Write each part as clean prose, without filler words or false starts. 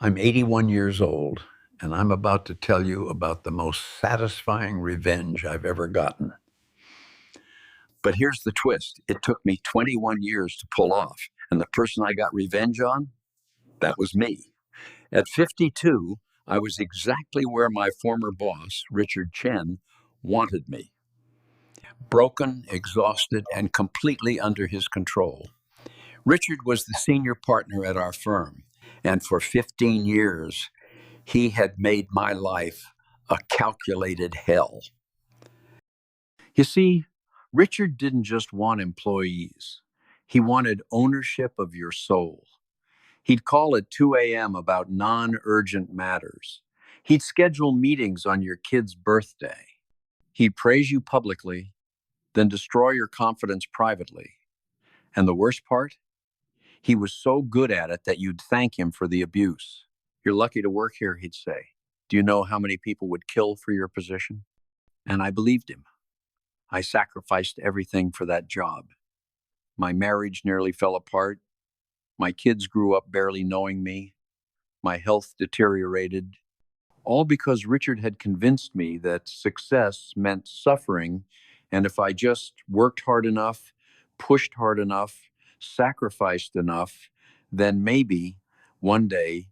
I'm 81 years old, and I'm about to tell you about the most satisfying revenge I've ever gotten. But here's the twist: it took me 21 years to pull off, and the person I got revenge on, that was me. At 52, I was exactly where my former boss, Richard Chen, wanted me: broken, exhausted, and completely under his control. Richard was the senior partner at our firm, and for 15 years, he had made my life a calculated hell. You see, Richard didn't just want employees, he wanted ownership of your soul. He'd call at 2 a.m. about non urgent matters. He'd schedule meetings on your kid's birthday. He'd praise you publicly, then destroy your confidence privately. And the worst part? He was so good at it that you'd thank him for the abuse. You're lucky to work here, he'd say. Do you know how many people would kill for your position? And I believed him. I sacrificed everything for that job. My marriage nearly fell apart. My kids grew up barely knowing me. My health deteriorated. All because Richard had convinced me that success meant suffering, and if I just worked hard enough, pushed hard enough, sacrificed enough, then maybe one day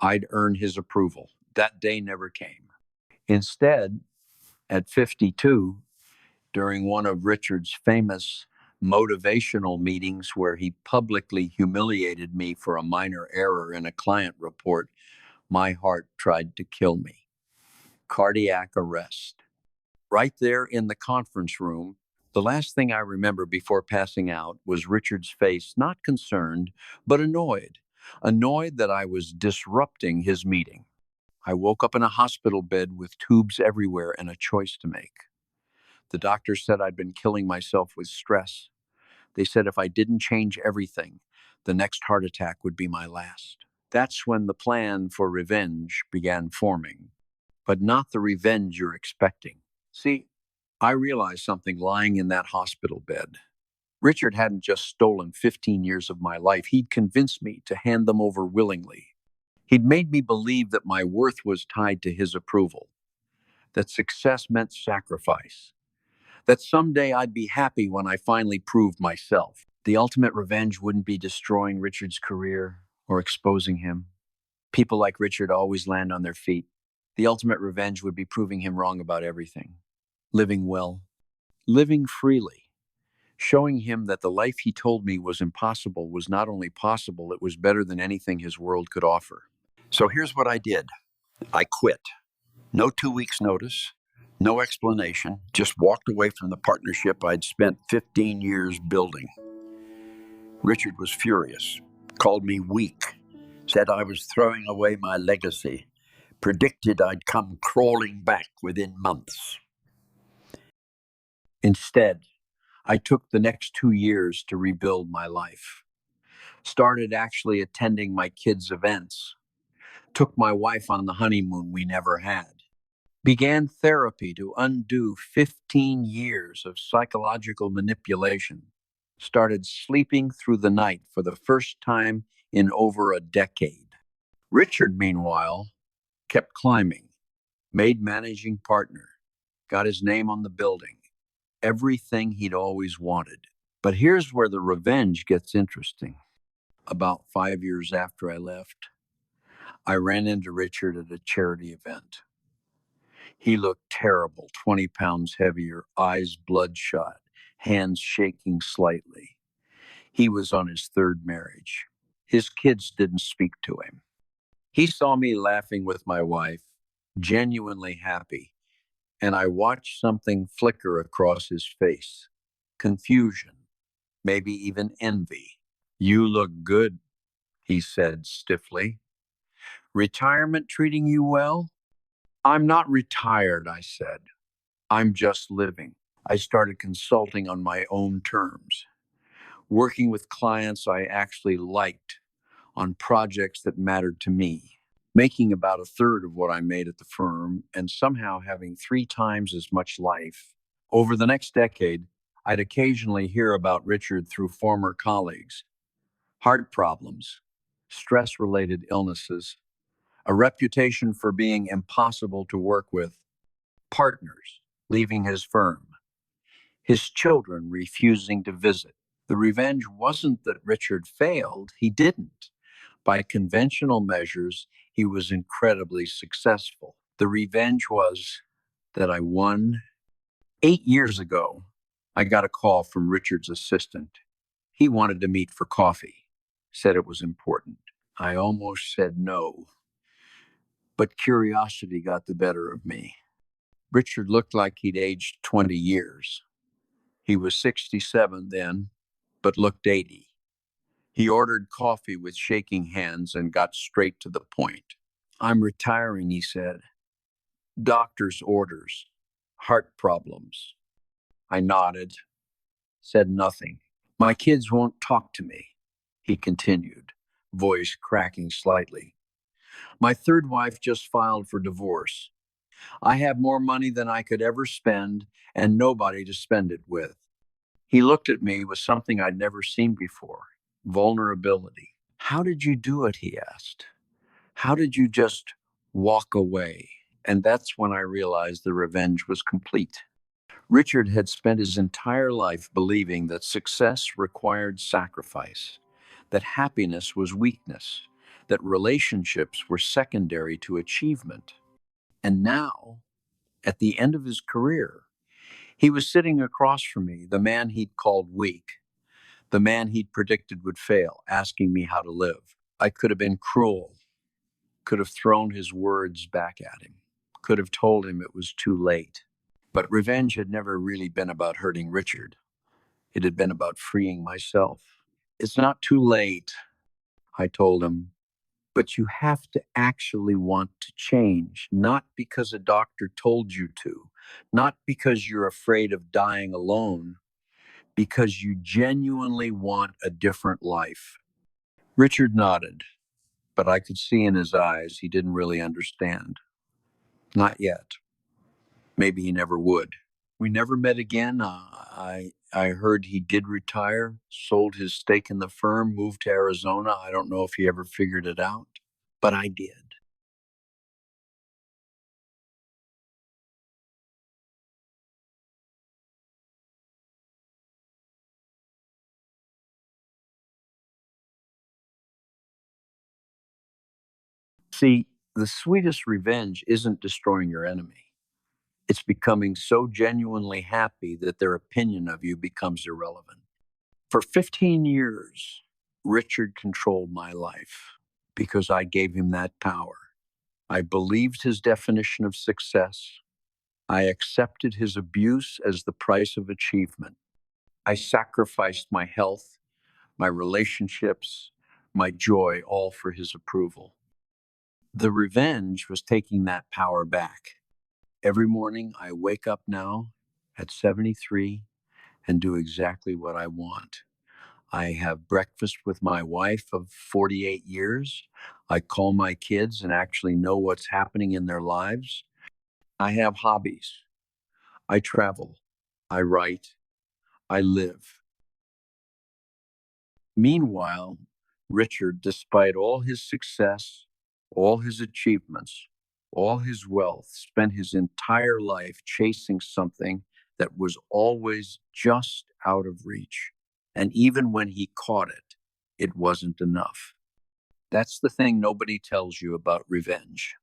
I'd earn his approval. That day never came. Instead, at 52, during one of Richard's famous motivational meetings where he publicly humiliated me for a minor error in a client report, my heart tried to kill me. Cardiac arrest. Right there in the conference room, the last thing I remember before passing out was Richard's face, not concerned, but annoyed. Annoyed that I was disrupting his meeting. I woke up in a hospital bed with tubes everywhere and a choice to make. The doctor said I'd been killing myself with stress. They said if I didn't change everything, the next heart attack would be my last. That's when the plan for revenge began forming, but not the revenge you're expecting. See, I realized something lying in that hospital bed. Richard hadn't just stolen 15 years of my life, he'd convinced me to hand them over willingly. He'd made me believe that my worth was tied to his approval, that success meant sacrifice, that someday I'd be happy when I finally proved myself. The ultimate revenge wouldn't be destroying Richard's career or exposing him. People like Richard always land on their feet. The ultimate revenge would be proving him wrong about everything, living well, living freely, showing him that the life he told me was impossible was not only possible, it was better than anything his world could offer. So here's what I did: I quit. No 2 weeks' notice, no explanation, just walked away from the partnership I'd spent 15 years building. Richard was furious, called me weak, said I was throwing away my legacy, predicted I'd come crawling back within months. Instead, I took the next 2 years to rebuild my life. Started actually attending my kids' events. Took my wife on the honeymoon we never had. Began therapy to undo 15 years of psychological manipulation. Started sleeping through the night for the first time in over a decade. Richard, meanwhile, kept climbing, made managing partner, got his name on the building, everything he'd always wanted. But here's where the revenge gets interesting. About 5 years after I left, I ran into Richard at a charity event. He looked terrible, 20 pounds heavier, eyes bloodshot, hands shaking slightly. He was on his third marriage. His kids didn't speak to him. He saw me laughing with my wife, genuinely happy, and I watched something flicker across his face: confusion, maybe even envy. "You look good," he said stiffly. "Retirement treating you well?" "I'm not retired," I said. "I'm just living." I started consulting on my own terms, working with clients I actually liked on projects that mattered to me, making about a third of what I made at the firm, and somehow having 3 times as much life. Over the next decade, I'd occasionally hear about Richard through former colleagues: heart problems, stress related illnesses, a reputation for being impossible to work with, partners leaving his firm, his children refusing to visit. The revenge wasn't that Richard failed, he didn't. By conventional measures, he was incredibly successful. The revenge was that I won. 8 years ago, I got a call from Richard's assistant. He wanted to meet for coffee, said it was important. I almost said no, but curiosity got the better of me. Richard looked like he'd aged 20 years. He was 67 then, but looked 80. He ordered coffee with shaking hands and got straight to the point. I'm retiring, he said. Doctor's orders. Heart problems. I nodded, said nothing. My kids won't talk to me, he continued, voice cracking slightly. My third wife just filed for divorce. I have more money than I could ever spend and nobody to spend it with. He looked at me with something I'd never seen before, vulnerability. How did you do it? He asked. How did you just walk away? And that's when I realized the revenge was complete. Richard had spent his entire life believing that success required sacrifice, that happiness was weakness, that relationships were secondary to achievement. And now, at the end of his career, he was sitting across from me, the man he'd called weak, the man he'd predicted would fail, asking me how to live. I could have been cruel, could have thrown his words back at him, could have told him it was too late. But revenge had never really been about hurting Richard. It had been about freeing myself. It's not too late, I told him, but you have to actually want to change, not because a doctor told you to, not because you're afraid of dying alone, because you genuinely want a different life. Richard nodded, but I could see in his eyes he didn't really understand. Not yet. Maybe he never would. We never met again. I heard he did retire, sold his stake in the firm, moved to Arizona. I don't know if he ever figured it out, but I did. See, the sweetest revenge isn't destroying your enemy. It's becoming so genuinely happy that their opinion of you becomes irrelevant. For 15 years, Richard controlled my life because I gave him that power. I believed his definition of success. I accepted his abuse as the price of achievement. I sacrificed my health, my relationships, my joy, all for his approval. The revenge was taking that power back. Every morning I wake up now at 73 and do exactly what I want. I have breakfast with my wife of 48 years. I call my kids and actually know what's happening in their lives. I have hobbies. I travel. I write. I live. Meanwhile, Richard, despite all his success, all his achievements, all his wealth, spent his entire life chasing something that was always just out of reach. And even when he caught it, it wasn't enough. That's the thing nobody tells you about revenge.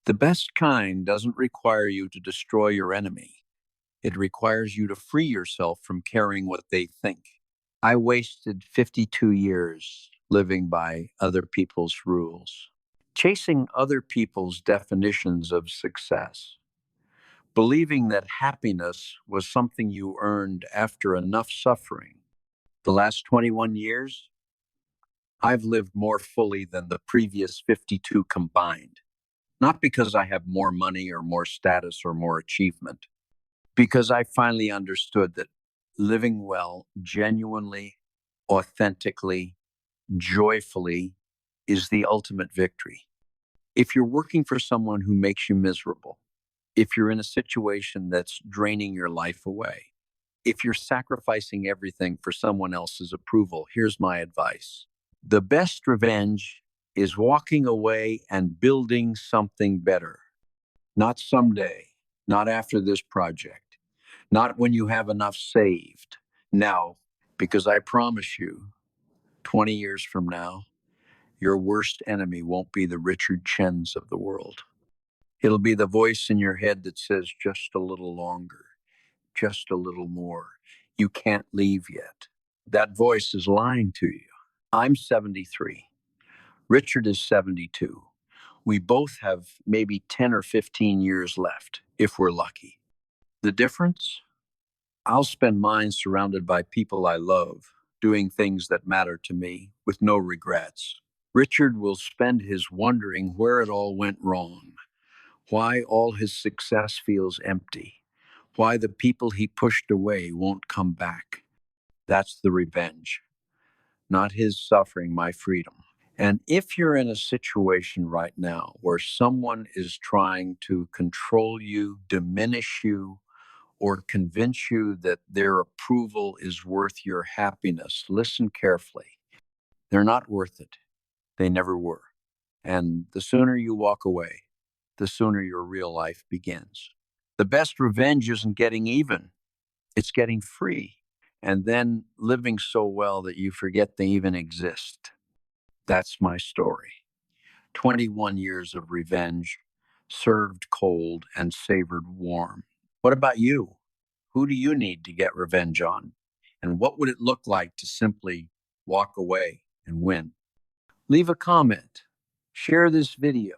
The best kind doesn't require you to destroy your enemy. It requires you to free yourself from caring what they think. I wasted 52 years living by other people's rules, chasing other people's definitions of success, believing that happiness was something you earned after enough suffering. The last 21 years, I've lived more fully than the previous 52 combined. Not because I have more money or more status or more achievement, because I finally understood that living well, genuinely, authentically, joyfully, is the ultimate victory. If you're working for someone who makes you miserable, if you're in a situation that's draining your life away, if you're sacrificing everything for someone else's approval, here's my advice. The best revenge is walking away and building something better. Not someday, not after this project, not when you have enough saved. Now, because I promise you, 20 years from now, your worst enemy won't be the Richard Chens of the world. It'll be the voice in your head that says, just a little longer, just a little more. You can't leave yet. That voice is lying to you. I'm 73. Richard is 72. We both have maybe 10 or 15 years left, if we're lucky. The difference? I'll spend mine surrounded by people I love, doing things that matter to me with no regrets. Richard will spend his wondering where it all went wrong, why all his success feels empty, why the people he pushed away won't come back. That's the revenge, not his suffering, my freedom. And if you're in a situation right now where someone is trying to control you, diminish you, or convince you that their approval is worth your happiness, listen carefully. They're not worth it. They never were. And the sooner you walk away, the sooner your real life begins. The best revenge isn't getting even, it's getting free. And then living so well that you forget they even exist. That's my story. 21 years of revenge, served cold and savored warm. What about you? Who do you need to get revenge on? And what would it look like to simply walk away and win? Leave a comment, share this video,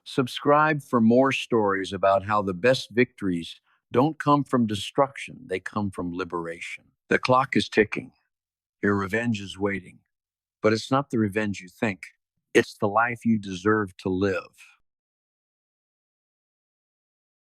subscribe for more stories about how the best victories don't come from destruction, they come from liberation. The clock is ticking. Your revenge is waiting. But it's not the revenge you think. It's the life you deserve to live.